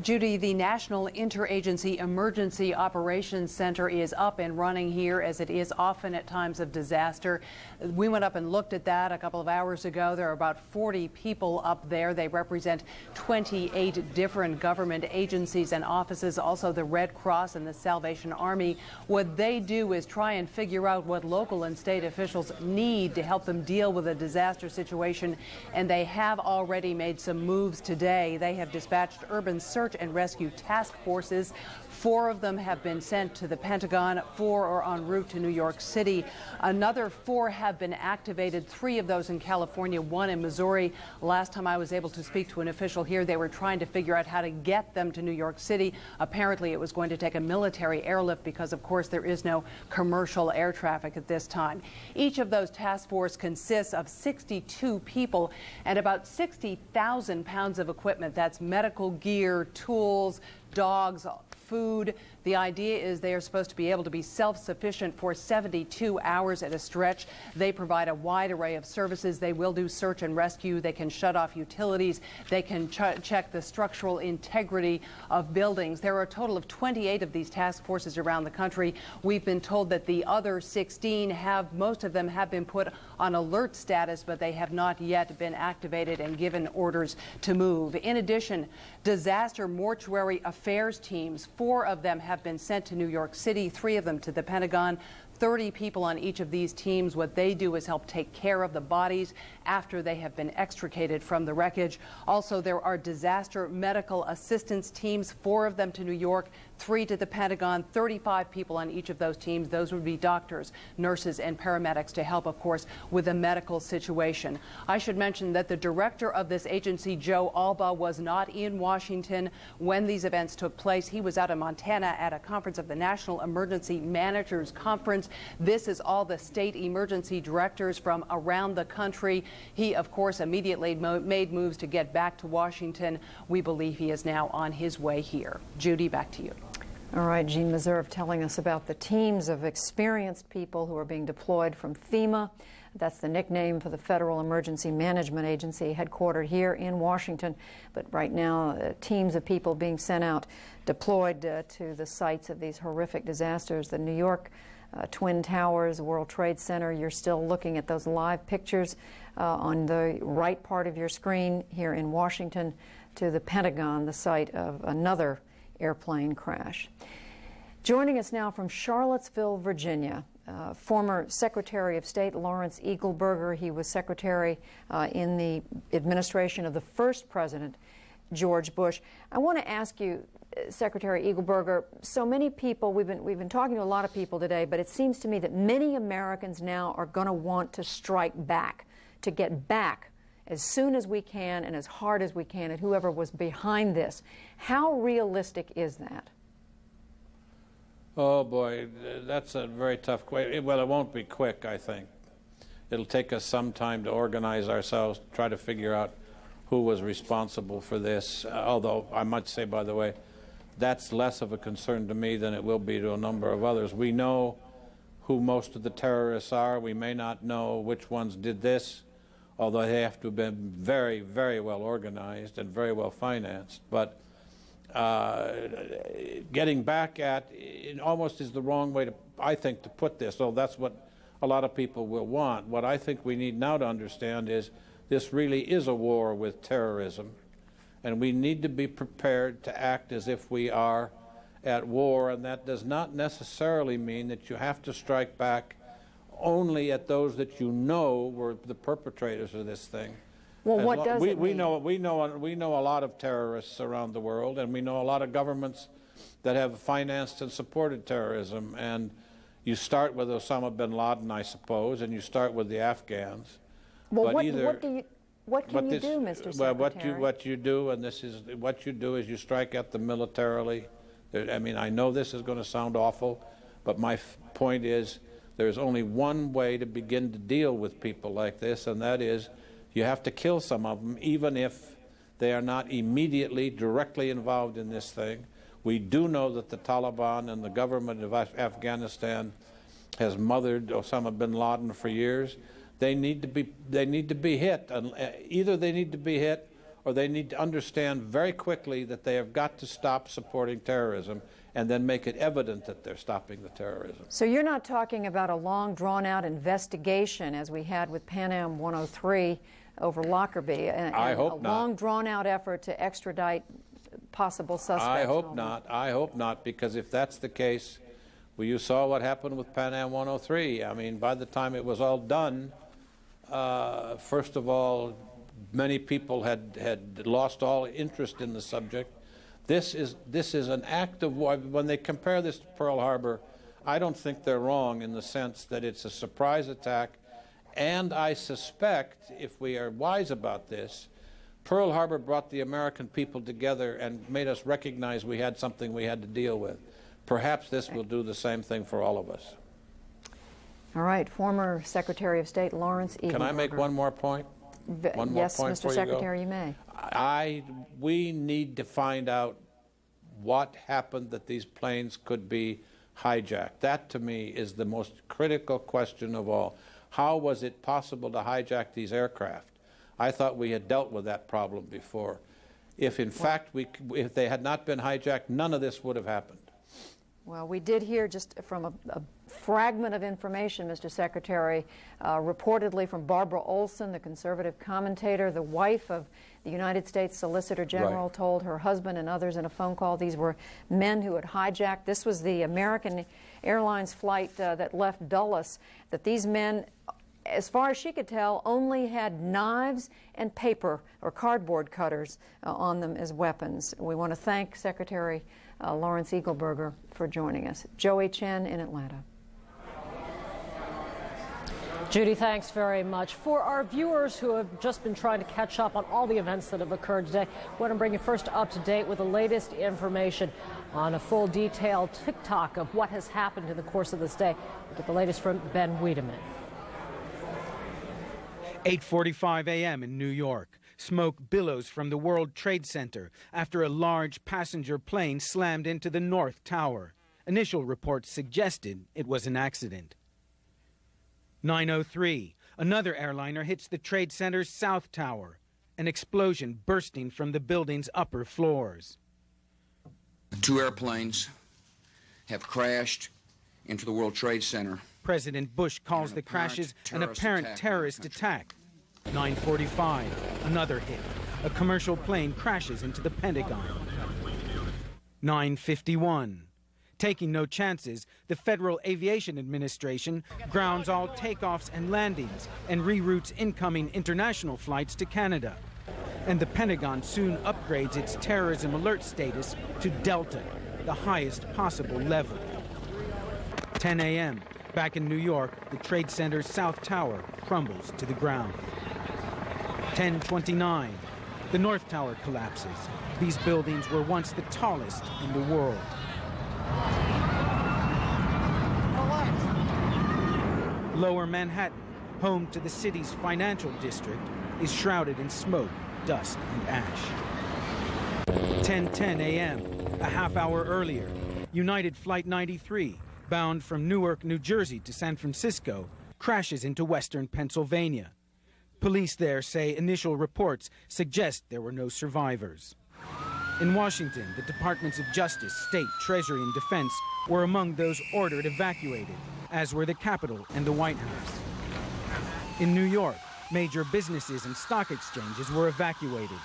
Judy, the National Interagency Emergency Operations Center is up and running here, as it is often at times of disaster. We went up and looked at that a couple of hours ago. There are about 40 people up there. They represent 28 different government agencies and offices, also the Red Cross and the Salvation Army. What they do is try and figure out what local and state officials need to help them deal with a disaster situation, and they have already made some moves today. They have dispatched urban search and rescue task forces. 4 of them have been sent to the Pentagon. 4 are en route to New York City. Another 4 have been activated, 3 of those in California, 1 in Missouri. Last time I was able to speak to an official here, they were trying to figure out how to get them to New York City. Apparently it was going to take a military airlift because, of course, there is no commercial air traffic at this time. Each of those task forces consists of 62 people and about 60,000 pounds of equipment. That's medical gear, tools, dogs, food. The idea is they are supposed to be able to be self-sufficient for 72 hours at a stretch. They provide a wide array of services. They will do search and rescue. They can shut off utilities. They can check the structural integrity of buildings. There are a total of 28 of these task forces around the country. We've been told that the other 16 most of them have been put on alert status, but they have not yet been activated and given orders to move. In addition, disaster mortuary affairs teams, 4 of them have been sent to New York City, 3 of them to the Pentagon. 30 people on each of these teams. What they do is help take care of the bodies after they have been extricated from the wreckage. Also, there are disaster medical assistance teams, 4 of them to New York, 3 to the Pentagon, 35 people on each of those teams. Those would be doctors, nurses, and paramedics to help, of course, with the medical situation. I should mention that the director of this agency, Joe Alba, was not in Washington when these events took place. He was out in Montana at a conference of the National Emergency Managers Conference. This is all the state emergency directors from around the country. He, of course, immediately made moves to get back to Washington. We believe he is now on his way here. Judy, back to you. All right, Jeanne Meserve telling us about the teams of experienced people who are being deployed from FEMA. That's the nickname for the Federal Emergency Management Agency, headquartered here in Washington. But right now, teams of people being sent out, deployed to the sites of these horrific disasters. The New York Twin Towers, World Trade Center. You're still looking at those live pictures on the right part of your screen here in Washington, to the Pentagon, the site of another airplane crash. Joining us now from Charlottesville, Virginia, former Secretary of State Lawrence Eagleburger. He was Secretary in the administration of the first President, George Bush. I want to ask you, Secretary Eagleburger, so many people, we've been talking to a lot of people today, but it seems to me that many Americans now are going to want to strike back, to get back as soon as we can and as hard as we can at whoever was behind this. How realistic is that? Oh, boy, that's a very tough question. Well, it won't be quick, I think. It'll take us some time to organize ourselves, try to figure out who was responsible for this. Although, I might say, by the way, that's less of a concern to me than it will be to a number of others. We know who most of the terrorists are. We may not know which ones did this, although they have to have been very, very well organized and very well financed. But getting back at it almost is the wrong way, I think, to put this. So that's what a lot of people will want. What I think we need now to understand is this really is a war with terrorism, and we need to be prepared to act as if we are at war, and that does not necessarily mean that you have to strike back only at those that you know were the perpetrators of this thing. Well, what does it mean? We know a lot of terrorists around the world, and we know a lot of governments that have financed and supported terrorism. And you start with Osama bin Laden, I suppose, and you start with the Afghans. Well, what can you do, Mr. Secretary? Well, what you do, and this is what you do, is you strike at them militarily. I mean, I know this is going to sound awful, but my point is there's only one way to begin to deal with people like this, and that is you have to kill some of them, even if they are not immediately, directly involved in this thing. We do know that the Taliban and the government of Afghanistan has mothered Osama bin Laden for years. They need to be hit. Either they need to be hit, or they need to understand very quickly that they have got to stop supporting terrorism, and then make it evident that they're stopping the terrorism. So you're not talking about a long, drawn-out investigation, as we had with Pan Am 103 over Lockerbie, I hope not. A long, drawn-out effort to extradite possible suspects. I hope not. I hope not, because if that's the case, well, you saw what happened with Pan Am 103. I mean, by the time it was all done, first of all, many people had lost all interest in the subject. This is an act of war. When they compare this to Pearl Harbor, I don't think they're wrong in the sense that it's a surprise attack. And I suspect, if we are wise about this, Pearl Harbor brought the American people together and made us recognize we had something we had to deal with. Perhaps this will do the same thing for all of us. All right, former Secretary of State Lawrence Eagleburger. Can I make one more point? Yes, Mr. Secretary, you may. We need to find out what happened that these planes could be hijacked. That, to me, is the most critical question of all. How was it possible to hijack these aircraft? I thought we had dealt with that problem before. If, in fact, if they had not been hijacked, none of this would have happened. Well, we did hear just from a fragment of information, Mr. Secretary, reportedly from Barbara Olson, the conservative commentator, the wife of the United States Solicitor General, told her husband and others in a phone call these were men who had hijacked. This was the American Airlines flight that left Dulles, that these men, as far as she could tell, only had knives and paper or cardboard cutters on them as weapons. We want to thank Secretary Lawrence Eagleburger for joining us. Joey Chen in Atlanta. Judy, thanks very much. For our viewers who have just been trying to catch up on all the events that have occurred today, I want to bring you first up to date with the latest information on a full detailed tick-tock of what has happened in the course of this day. We'll get the latest from Ben Wiedemann. 8:45 a.m. in New York. Smoke billows from the World Trade Center after a large passenger plane slammed into the North Tower. Initial reports suggested it was an accident. 9:03, another airliner hits the Trade Center's South Tower, an explosion bursting from the building's upper floors. 2 airplanes have crashed into the World Trade Center. President Bush calls the crashes an apparent terrorist attack. 9:45, another hit. A commercial plane crashes into the Pentagon. 9:51. Taking no chances, the Federal Aviation Administration grounds all takeoffs and landings and reroutes incoming international flights to Canada. And the Pentagon soon upgrades its terrorism alert status to Delta, the highest possible level. 10 a.m. Back in New York, the Trade Center's South Tower crumbles to the ground. 10:29, the North Tower collapses. These buildings were once the tallest in the world. Lower Manhattan, home to the city's financial district, is shrouded in smoke, dust, and ash. 10:10 a.m., a half hour earlier, United Flight 93, bound from Newark, New Jersey to San Francisco, crashes into western Pennsylvania. Police there say initial reports suggest there were no survivors. In Washington, the Departments of Justice, State, Treasury, and Defense were among those ordered evacuated, as were the Capitol and the White House. In New York, major businesses and stock exchanges were evacuated.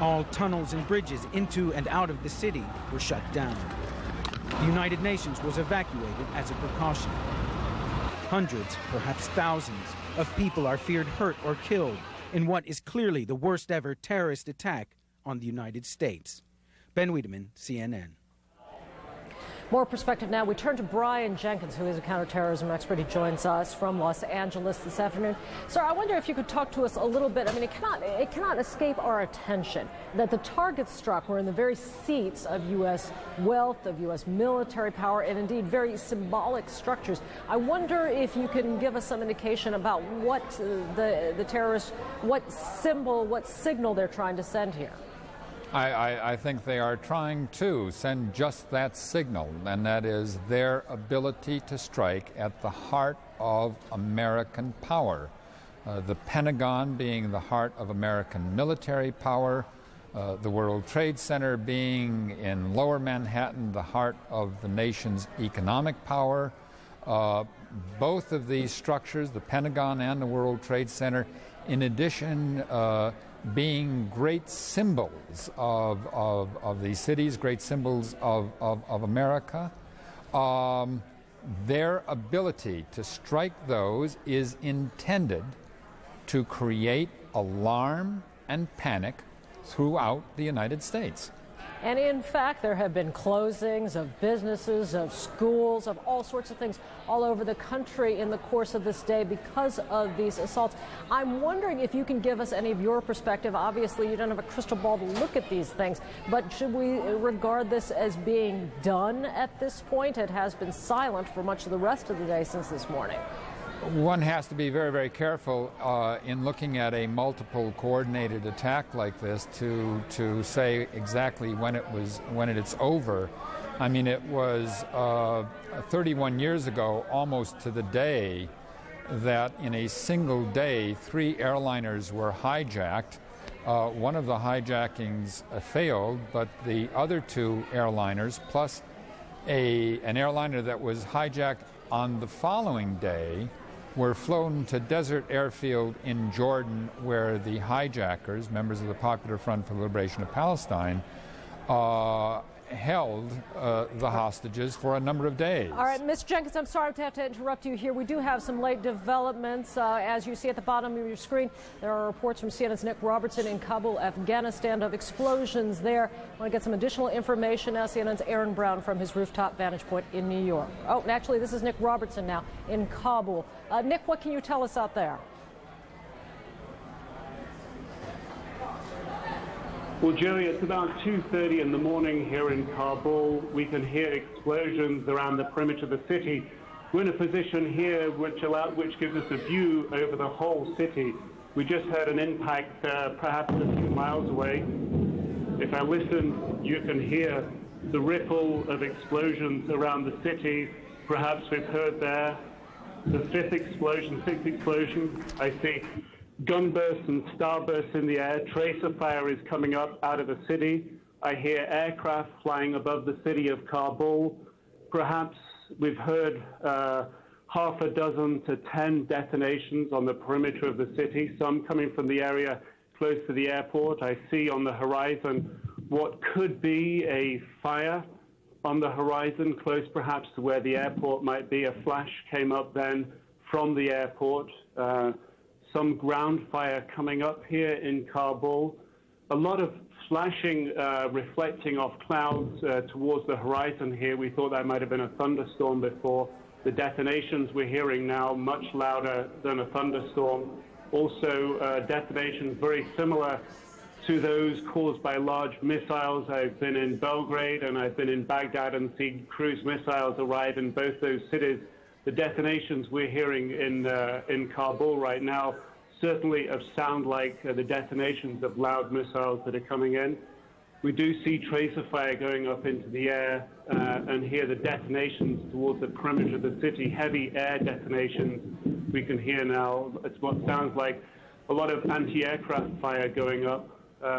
All tunnels and bridges into and out of the city were shut down. The United Nations was evacuated as a precaution. Hundreds, perhaps thousands, of people are feared hurt or killed in what is clearly the worst ever terrorist attack on the United States. Ben Wiedemann, CNN. More perspective now. We turn to Brian Jenkins, who is a counterterrorism expert. He joins us from Los Angeles this afternoon. Sir, I wonder if you could talk to us a little bit. I mean, it cannot escape our attention that the targets struck were in the very seats of U.S. wealth, of U.S. military power, and indeed very symbolic structures. I wonder if you can give us some indication about what the terrorists, what symbol, what signal they're trying to send here. I think they are trying to send just that signal, and that is their ability to strike at the heart of American power. The Pentagon being the heart of American military power, the World Trade Center being in Lower Manhattan, the heart of the nation's economic power. Both of these structures, the Pentagon and the World Trade Center, in addition being great symbols of these cities, great symbols of America. Their ability to strike those is intended to create alarm and panic throughout the United States. And in fact, there have been closings of businesses, of schools, of all sorts of things all over the country in the course of this day because of these assaults. I'm wondering if you can give us any of your perspective. Obviously, you don't have a crystal ball to look at these things, but should we regard this as being done at this point? It has been silent for much of the rest of the day since this morning. One has to be very, very careful in looking at a multiple coordinated attack like this to say exactly when it's over. I mean, it was 31 years ago, almost to the day, that in a single day, 3 airliners were hijacked. One of the hijackings failed, but the other 2 airliners, plus an airliner that was hijacked on the following day, were flown to Desert Airfield in Jordan, where the hijackers, members of the Popular Front for the Liberation of Palestine, held the hostages for a number of days. All right, Ms. Jenkins, I'm sorry to have to interrupt you here. We do have some late developments. As you see at the bottom of your screen, there are reports from CNN's Nick Robertson in Kabul, Afghanistan, of explosions there. I want to get some additional information now. CNN's Aaron Brown from his rooftop vantage point in New York. Oh, and actually, this is Nick Robertson now in Kabul. Nick, what can you tell us out there? Well, Joey, it's about 2:30 in the morning here in Kabul. We can hear explosions around the perimeter of the city. We're in a position here which gives us a view over the whole city. We just heard an impact perhaps a few miles away. If I listen, you can hear the ripple of explosions around the city. Perhaps we've heard there the 5th explosion, 6th explosion. I see gunbursts and starbursts in the air. Tracer fire is coming up out of the city. I hear aircraft flying above the city of Kabul. Perhaps we've heard half a dozen to 10 detonations on the perimeter of the city, some coming from the area close to the airport. I see on the horizon what could be a fire on the horizon, close perhaps to where the airport might be. A flash came up then from the airport. Some ground fire coming up here in Kabul. A lot of flashing reflecting off clouds towards the horizon here. We thought that might have been a thunderstorm before. The detonations we're hearing now much louder than a thunderstorm. Also detonations very similar to those caused by large missiles. I've been in Belgrade and I've been in Baghdad and seen cruise missiles arrive in both those cities The detonations we're hearing in Kabul right now certainly sound like the detonations of loud missiles that are coming in. We do see tracer fire going up into the air and hear the detonations towards the perimeter of the city, heavy air detonations we can hear now. It's what sounds like a lot of anti-aircraft fire going up,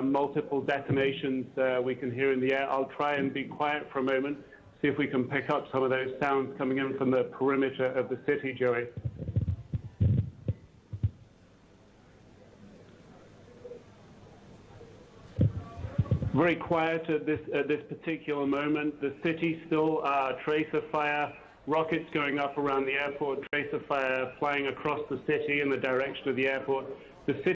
multiple detonations we can hear in the air. I'll try and be quiet for a moment, see if we can pick up some of those sounds coming in from the perimeter of the city, Joey. Very quiet at this particular moment. The city still tracer fire, rockets going up around the airport, tracer fire flying across the city in the direction of the airport. The city